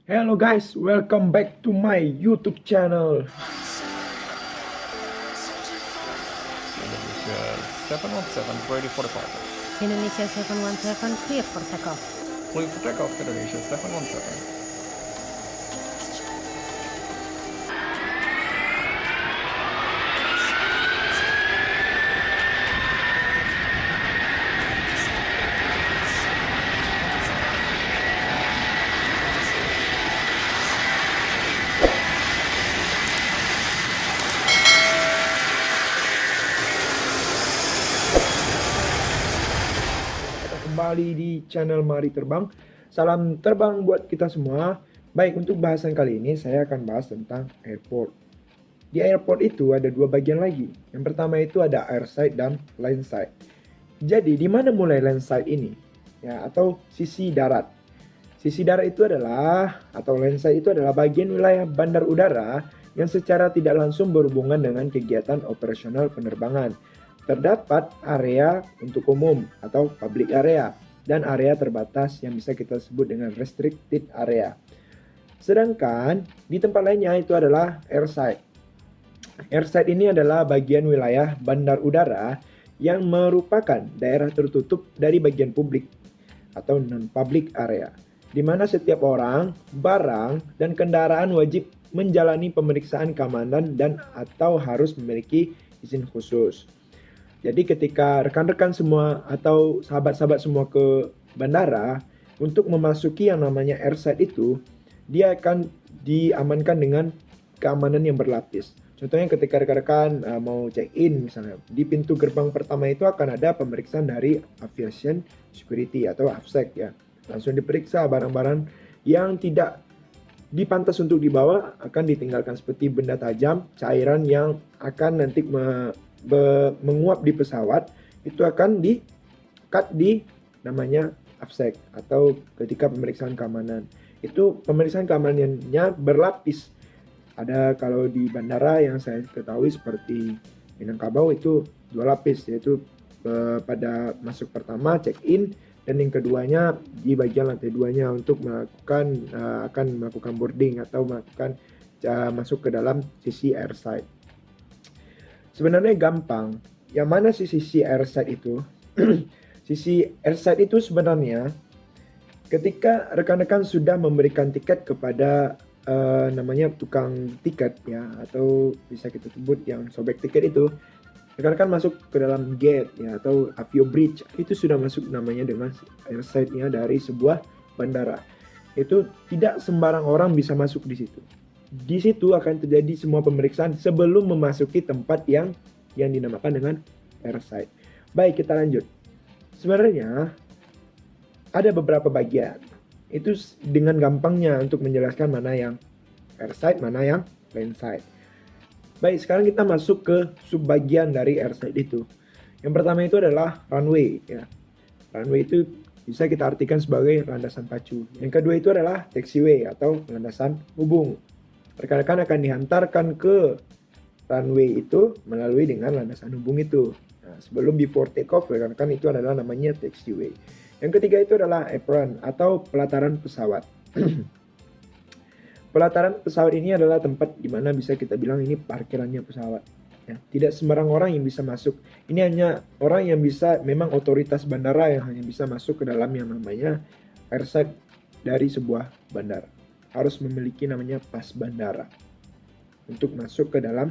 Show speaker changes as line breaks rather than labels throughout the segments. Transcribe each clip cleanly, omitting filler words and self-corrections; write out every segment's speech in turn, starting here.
Hello guys, welcome back to my YouTube channel.
Indonesia 717 ready for departure.
Indonesia 717 clear for takeoff.
Clear for takeoff, Indonesia 717.
Kembali di channel Mari Terbang. Salam terbang buat kita semua. Baik, untuk bahasan kali ini saya akan bahas tentang airport. Di airport itu ada dua bagian lagi. Yang pertama itu ada airside dan landside. Jadi di mana mulai landside ini? Ya, atau sisi darat. Sisi darat itu adalah atau landside itu adalah bagian wilayah bandar udara yang secara tidak langsung berhubungan dengan kegiatan operasional penerbangan. Terdapat area untuk umum atau public area dan area terbatas yang bisa kita sebut dengan restricted area. Sedangkan di tempat lainnya itu adalah airside. Airside ini adalah bagian wilayah bandar udara yang merupakan daerah tertutup dari bagian publik atau non-public area, di mana setiap orang, barang, dan kendaraan wajib menjalani pemeriksaan keamanan dan atau harus memiliki izin khusus. Jadi ketika rekan-rekan semua atau sahabat-sahabat semua ke bandara untuk memasuki yang namanya airside itu, dia akan diamankan dengan keamanan yang berlapis. Contohnya ketika rekan-rekan mau check-in misalnya, di pintu gerbang pertama itu akan ada pemeriksaan dari Aviation Security atau AFSEC ya. Langsung diperiksa barang-barang yang tidak dipantas untuk dibawa akan ditinggalkan seperti benda tajam, cairan yang akan nanti menguap di pesawat itu akan di-cut di namanya AFSEC atau ketika pemeriksaan keamanan. Itu pemeriksaan keamanannya berlapis. Ada kalau di bandara yang saya ketahui seperti Minangkabau itu 2 lapis, yaitu pada masuk pertama check-in dan yang keduanya di bagian lantai 2-nya untuk melakukan akan melakukan boarding atau melakukan masuk ke dalam sisi airside. Sebenarnya gampang. Yang mana sisi airside itu? Sisi airside itu sebenarnya ketika rekan-rekan sudah memberikan tiket kepada namanya tukang tiket ya, atau bisa kita sebut yang sobek tiket itu, rekan-rekan masuk ke dalam gate ya atau avio bridge, itu sudah masuk namanya dengan airside-nya dari sebuah bandara. Itu tidak sembarang orang bisa masuk di situ. Di situ akan terjadi semua pemeriksaan sebelum memasuki tempat yang dinamakan dengan airside. Baik, kita lanjut. Sebenarnya ada beberapa bagian. Itu dengan gampangnya untuk menjelaskan mana yang airside, mana yang landside. Baik, sekarang kita masuk ke subbagian dari airside itu. Yang pertama itu adalah runway ya. Runway itu bisa kita artikan sebagai landasan pacu. Yang kedua itu adalah taxiway atau landasan hubung. Rekan-rekan akan dihantarkan ke runway itu melalui dengan landasan hubung itu. Nah, sebelum before take off, rekan-rekan itu adalah namanya taxiway. Yang ketiga itu adalah apron atau pelataran pesawat. Pelataran pesawat ini adalah tempat di mana bisa kita bilang ini parkirannya pesawat. Ya, tidak sembarang orang yang bisa masuk. Ini hanya orang yang bisa, memang otoritas bandara yang hanya bisa masuk ke dalam yang namanya airside dari sebuah bandara. Harus memiliki namanya pas bandara untuk masuk ke dalam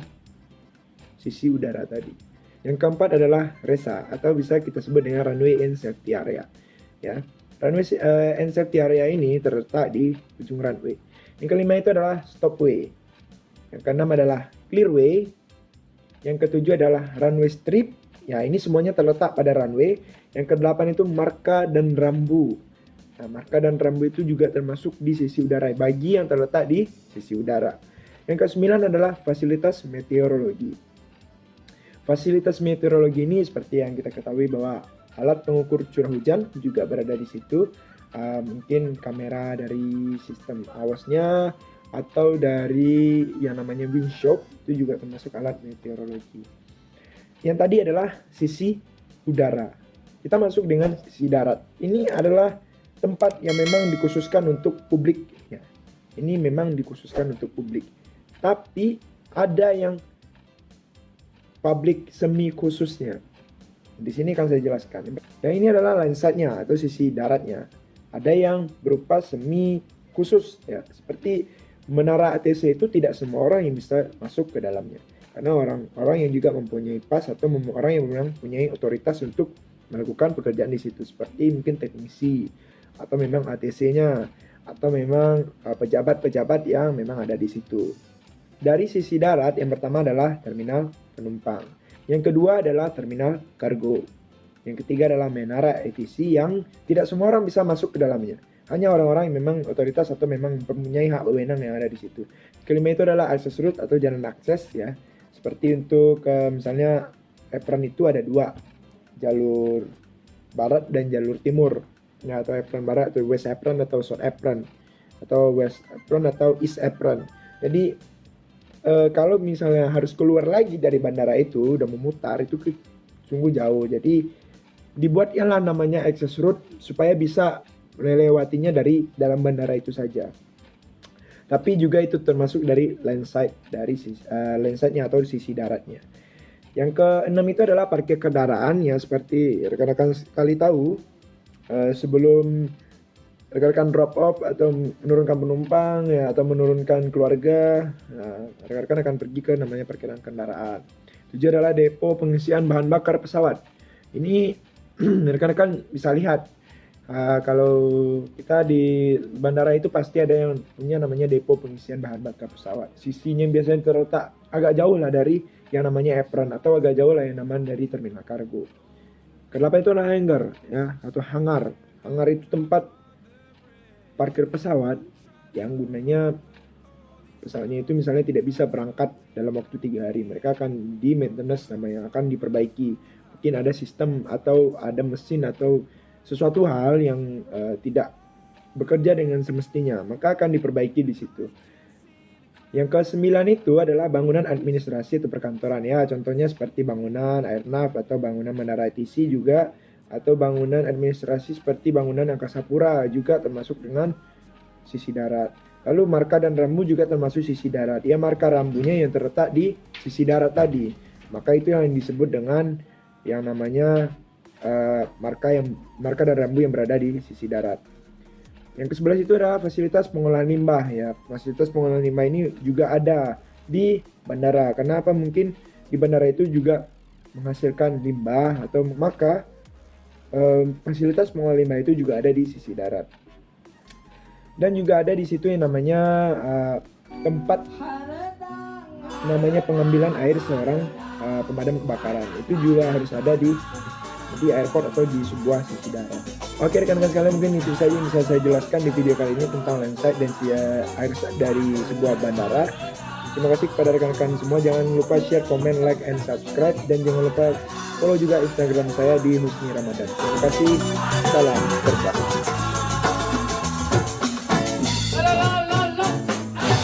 sisi udara tadi. Yang keempat adalah RESA atau bisa kita sebut dengan runway and safety area. Ya, runway and safety area ini terletak di ujung runway. Yang kelima itu adalah stopway. Yang keenam adalah clearway. Yang ketujuh adalah runway strip. Ya, ini semuanya terletak pada runway. Yang kedelapan itu marka dan rambu. Nah, marka dan rambu itu juga termasuk di sisi udara bagi yang terletak di sisi udara. Yang kesembilan adalah fasilitas meteorologi. Fasilitas meteorologi ini seperti yang kita ketahui bahwa alat pengukur curah hujan juga berada di situ. Mungkin kamera dari sistem awasnya atau dari yang namanya windshock itu juga termasuk alat meteorologi. Yang tadi adalah sisi udara. Kita masuk dengan sisi darat. Ini adalah tempat yang memang dikhususkan untuk publik ya. Ini memang dikhususkan untuk publik. Tapi ada yang publik semi khususnya. Di sini akan saya jelaskan. Dan ini adalah landside-nya atau sisi daratnya. Ada yang berupa semi khusus ya, seperti menara ATC itu tidak semua orang yang bisa masuk ke dalamnya. Karena orang-orang yang juga mempunyai pas atau orang yang memang mempunyai otoritas untuk melakukan pekerjaan di situ, seperti mungkin teknisi atau memang ATC-nya atau memang pejabat-pejabat yang memang ada di situ. Dari sisi darat, yang pertama adalah terminal penumpang. Yang kedua adalah terminal kargo. Yang ketiga adalah menara ATC yang tidak semua orang bisa masuk ke dalamnya. Hanya orang-orang yang memang otoritas atau memang mempunyai hak wewenang yang ada di situ. Kelima itu adalah access route atau jalan akses ya. Seperti untuk misalnya apron itu ada dua, jalur barat dan jalur timur. Ya, atau apron barat atau west apron atau south apron atau west apron atau east apron. Jadi kalau misalnya harus keluar lagi dari bandara itu udah memutar itu sungguh jauh. Jadi dibuatlah namanya access route supaya bisa melewatinya dari dalam bandara itu saja. Tapi juga itu termasuk dari landside, dari landside-nya atau sisi daratnya. Yang keenam itu adalah parkir kendaraan ya, seperti rekan-rekan sekali tahu, sebelum rekan-rekan drop off atau menurunkan penumpang ya atau menurunkan keluarga, rekan-rekan akan pergi ke namanya parkiran kendaraan. Tujuh adalah depo pengisian bahan bakar pesawat. Ini rekan-rekan bisa lihat. Kalau kita di bandara itu pasti ada yang punya namanya depo pengisian bahan bakar pesawat. Sisinya biasanya terletak agak jauh lah dari yang namanya apron atau agak jauh lah yang namanya dari terminal kargo. Kedelapan itu adalah hangar ya atau hangar. Hangar itu tempat parkir pesawat yang gunanya pesawatnya itu misalnya tidak bisa berangkat dalam waktu 3 hari. Mereka akan di maintenance namanya, akan diperbaiki. Mungkin ada sistem atau ada mesin atau sesuatu hal yang tidak bekerja dengan semestinya, maka akan diperbaiki di situ. Yang ke-9 itu adalah bangunan administrasi atau perkantoran ya, contohnya seperti bangunan airnav atau bangunan menara ATC juga, atau bangunan administrasi seperti bangunan angkasa pura juga termasuk dengan sisi darat. Lalu marka dan rambu juga termasuk sisi darat. Ya, marka rambunya yang terletak di sisi darat tadi, maka itu yang disebut dengan yang namanya marka dan rambu yang berada di sisi darat. Yang ke-11 itu adalah fasilitas pengolahan limbah ya. Fasilitas pengolahan limbah ini juga ada di bandara. Kenapa? Mungkin di bandara itu juga menghasilkan limbah atau maka fasilitas pengolahan limbah itu juga ada di sisi darat. Dan juga ada di situ yang namanya tempat namanya pengambilan air seorang pemadam kebakaran. Itu juga harus ada di airport atau di sebuah sisi darat. Oke rekan-rekan sekalian, mungkin itu saja yang bisa saya jelaskan di video kali ini tentang landside dan airside dari sebuah bandara. Terima kasih kepada rekan-rekan semua. Jangan lupa share, comment, like, and subscribe. Dan jangan lupa follow juga Instagram saya di Husni Ramadan. Terima kasih. Salam terbang.